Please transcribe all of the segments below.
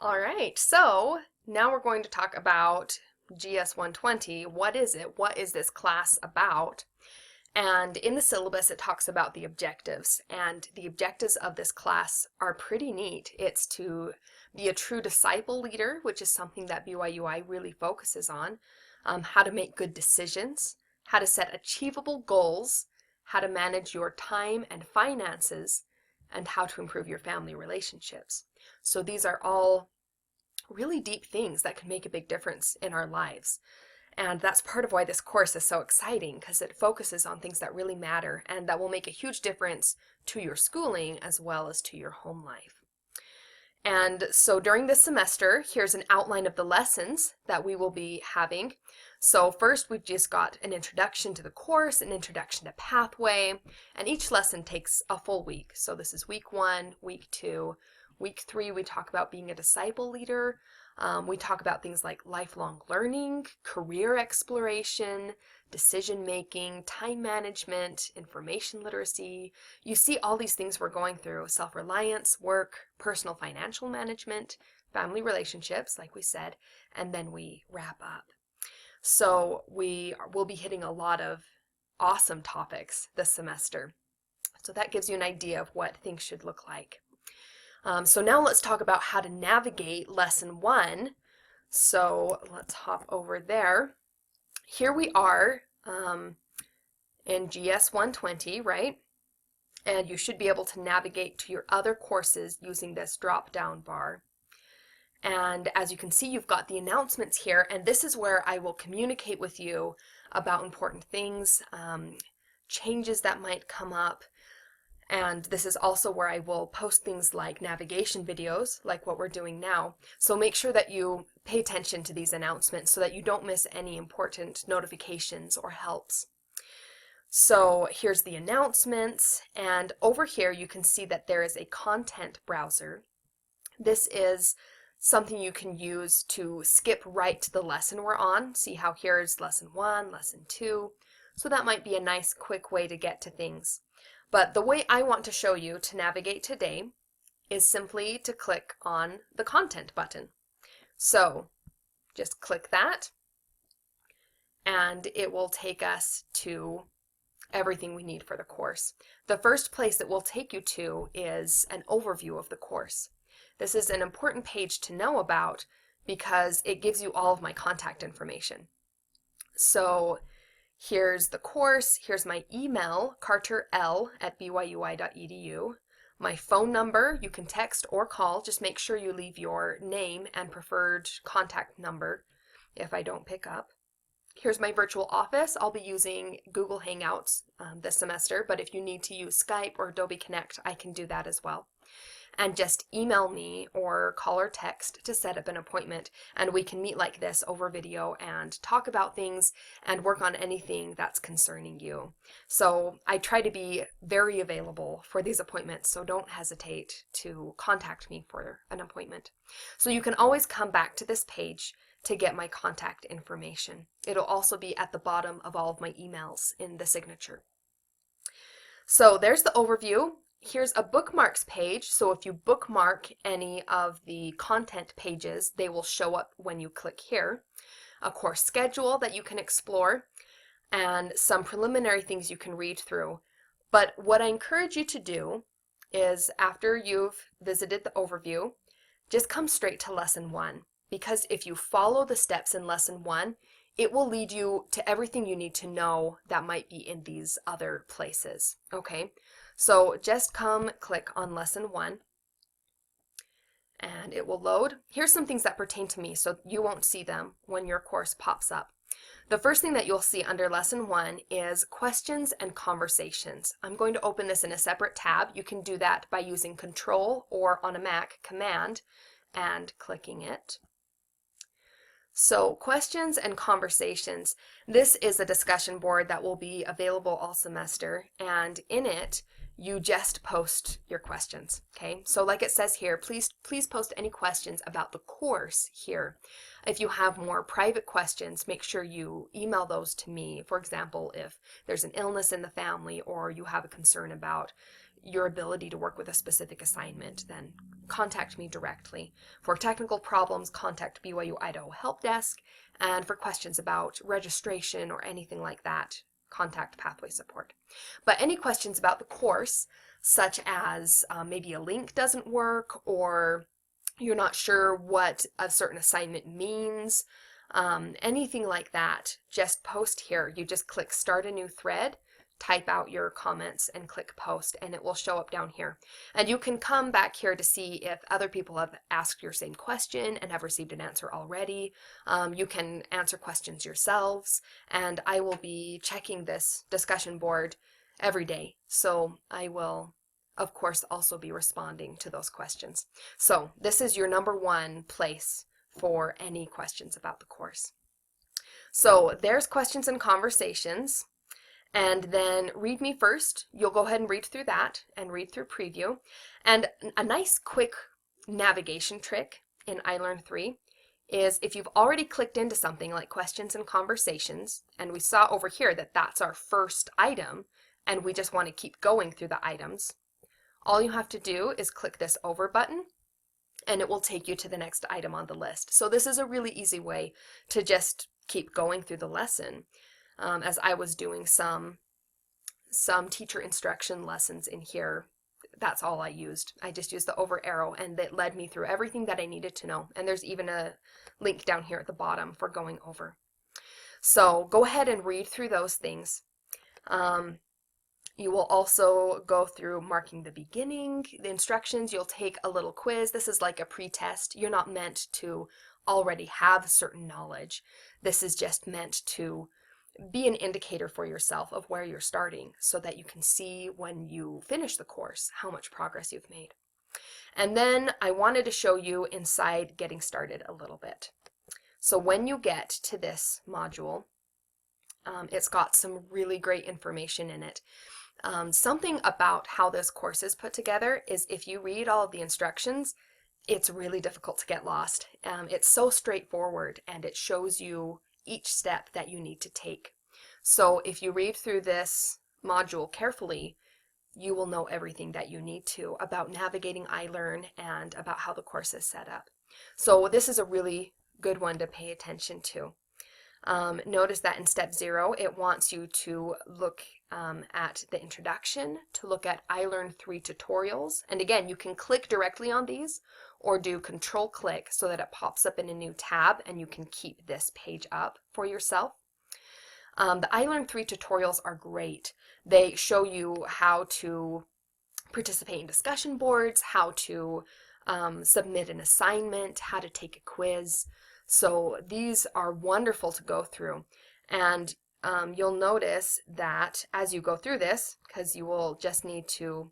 All right, so now we're going to talk about GS 120. What is it? What is this class about? And in the syllabus, it talks about the objectives. And the objectives of this class are pretty neat. It's to be a true disciple leader, which is something that BYUI really focuses on, how to make good decisions, how to set achievable goals, how to manage your time and finances, and how to improve your family relationships. So these are all really deep things that can make a big difference in our lives. And that's part of why this course is so exciting, because it focuses on things that really matter and that will make a huge difference to your schooling as well as to your home life. And so during this semester, here's an outline of the lessons that we will be having. So first, we've just got an introduction to the course, an introduction to pathway, and each lesson takes a full week. So this is week 1, week 2. Week 3, we talk about being a disciple leader. We talk about things like lifelong learning, career exploration, decision making, time management, information literacy. You see all these things we're going through: self-reliance, work, personal financial management, family relationships, like we said, and then we wrap up. So we will be hitting a lot of awesome topics this semester. So that gives you an idea of what things should look like. So now let's talk about how to navigate lesson 1. So let's hop over there. Here we are in GS 120, right? And you should be able to navigate to your other courses using this drop-down bar. And as you can see, you've got the announcements here, and this is where I will communicate with you about important things, changes that might come up. And this is also where I will post things like navigation videos, like what we're doing now. So make sure that you pay attention to these announcements so that you don't miss any important notifications or helps. So here's the announcements, and over here you can see that there is a content browser. This is something you can use to skip right to the lesson we're on. See how here's lesson 1, lesson 2. So that might be a nice quick way to get to things. But the way I want to show you to navigate today is simply to click on the content button. So just click that, and it will take us to everything we need for the course. The first place it will take you to is an overview of the course. This is an important page to know about because it gives you all of my contact information. So here's the course, here's my email, carterl@byui.edu. My phone number, you can text or call, just make sure you leave your name and preferred contact number if I don't pick up. Here's my virtual office. I'll be using Google Hangouts this semester, but if you need to use Skype or Adobe Connect, I can do that as well. And just email me or call or text to set up an appointment, and we can meet like this over video and talk about things and work on anything that's concerning you. So I try to be very available for these appointments, so don't hesitate to contact me for an appointment. So you can always come back to this page to get my contact information. It'll also be at the bottom of all of my emails in the signature. So there's the overview. Here's a bookmarks page, so if you bookmark any of the content pages, they will show up when you click here. A course schedule that you can explore, and some preliminary things you can read through. But what I encourage you to do is, after you've visited the overview, just come straight to lesson 1, because if you follow the steps in lesson 1, it will lead you to everything you need to know that might be in these other places, okay? So just come click on lesson 1 and it will load. Here's some things that pertain to me, so you won't see them when your course pops up. The first thing that you'll see under lesson 1 is questions and conversations. I'm going to open this in a separate tab. You can do that by using Control or on a Mac Command and clicking it. So questions and conversations. This is a discussion board that will be available all semester, and in it you just post your questions, okay? So like it says here, please post any questions about the course here. If you have more private questions, make sure you email those to me. For example, if there's an illness in the family or you have a concern about your ability to work with a specific assignment, then contact me directly. For technical problems, contact BYU Idaho Help Desk, and for questions about registration or anything like that, contact Pathway Support. But any questions about the course, such as maybe a link doesn't work, or you're not sure what a certain assignment means, anything like that, just post here. You just click Start a New Thread, type out your comments, and click Post, and it will show up down here. And you can come back here to see if other people have asked your same question and have received an answer already. You can answer questions yourselves, and I will be checking this discussion board every day. So I will, of course, also be responding to those questions. So this is your number one place for any questions about the course. So there's questions and conversations. And then Read Me First, you'll go ahead and read through that and read through Preview. And a nice quick navigation trick in iLearn3 is if you've already clicked into something like Questions and Conversations, and we saw over here that that's our first item, and we just want to keep going through the items, all you have to do is click this Over button, and it will take you to the next item on the list. So this is a really easy way to just keep going through the lesson. As I was doing some teacher instruction lessons in here, that's all I used. I just used the over arrow, and it led me through everything that I needed to know. And there's even a link down here at the bottom for going over. So go ahead and read through those things. You will also go through marking the beginning, the instructions. You'll take a little quiz. This is like a pre-test. You're not meant to already have certain knowledge. This is just meant to be an indicator for yourself of where you're starting, so that you can see when you finish the course how much progress you've made. And then I wanted to show you inside Getting Started a little bit. So when you get to this module, it's got some really great information in it. Something about how this course is put together is if you read all of the instructions, it's really difficult to get lost. It's so straightforward, and it shows you each step that you need to take. So if you read through this module carefully, you will know everything that you need to about navigating iLearn and about how the course is set up. So this is a really good one to pay attention to. Notice that in step 0, it wants you to look at the introduction, to look at iLearn3 tutorials. And again, you can click directly on these or do control click so that it pops up in a new tab and you can keep this page up for yourself. The iLearn3 tutorials are great. They show you how to participate in discussion boards, how to submit an assignment, how to take a quiz. So these are wonderful to go through. And you'll notice that as you go through this, because you will just need to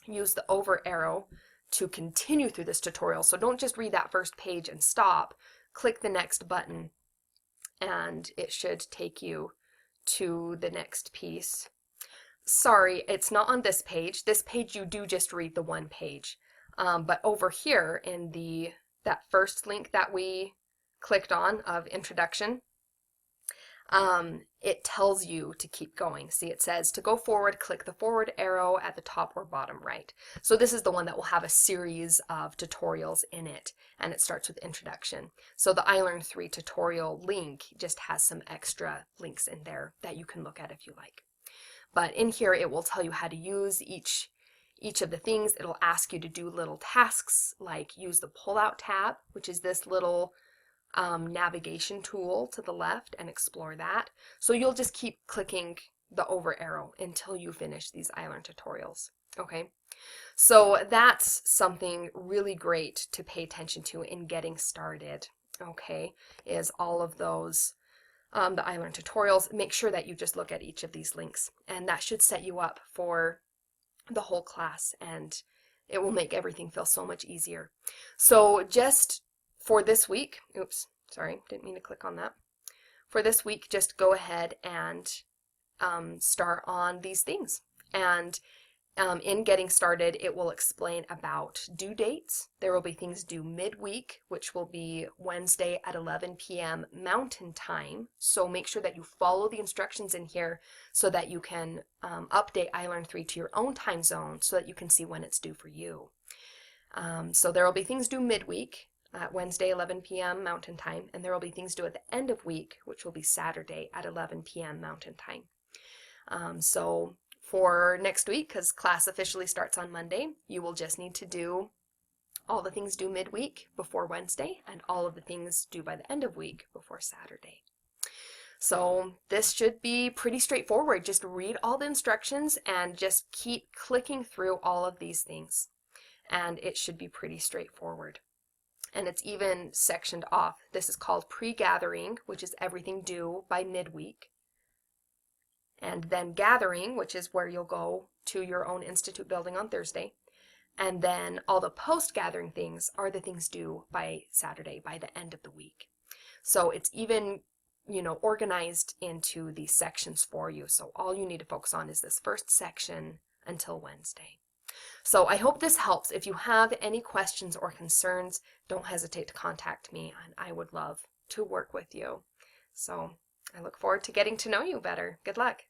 use the over arrow to continue through this tutorial. So don't just read that first page and stop. Click the next button and it should take you to the next piece. Sorry, it's not on this page. This page you do just read the one page. But over here in that first link that we clicked on of introduction, it tells you to keep going. See, it says to go forward, click the forward arrow at the top or bottom right. So this is the one that will have a series of tutorials in it, and it starts with introduction. So the iLearn3 tutorial link just has some extra links in there that you can look at if you like. But in here it will tell you how to use each of the things. It'll ask you to do little tasks like use the pull-out tab, which is this little navigation tool to the left, and explore that. So you'll just keep clicking the over arrow until you finish these iLearn tutorials. Okay, so that's something really great to pay attention to in getting started. Okay, is all of those the iLearn tutorials. Make sure that you just look at each of these links, and that should set you up for the whole class, and it will make everything feel so much easier. So just for this week, oops, sorry, didn't mean to click on that. For this week, just go ahead and start on these things. And in getting started, it will explain about due dates. There will be things due midweek, which will be Wednesday at 11 p.m. Mountain Time. So make sure that you follow the instructions in here so that you can update iLearn3 to your own time zone so that you can see when it's due for you. So there will be things due midweek at Wednesday 11 p.m. Mountain Time, and there will be things due at the end of week, which will be Saturday at 11 p.m. Mountain Time. So for next week, because class officially starts on Monday, you will just need to do all the things due midweek before Wednesday and all of the things due by the end of week before Saturday. So this should be pretty straightforward. Just read all the instructions and just keep clicking through all of these things. And it should be pretty straightforward. And it's even sectioned off. This is called pre-gathering, which is everything due by midweek. And then gathering, which is where you'll go to your own institute building on Thursday. And then all the post-gathering things are the things due by Saturday, by the end of the week. So it's even, organized into these sections for you. So all you need to focus on is this first section until Wednesday. So I hope this helps. If you have any questions or concerns, don't hesitate to contact me, and I would love to work with you. So I look forward to getting to know you better. Good luck.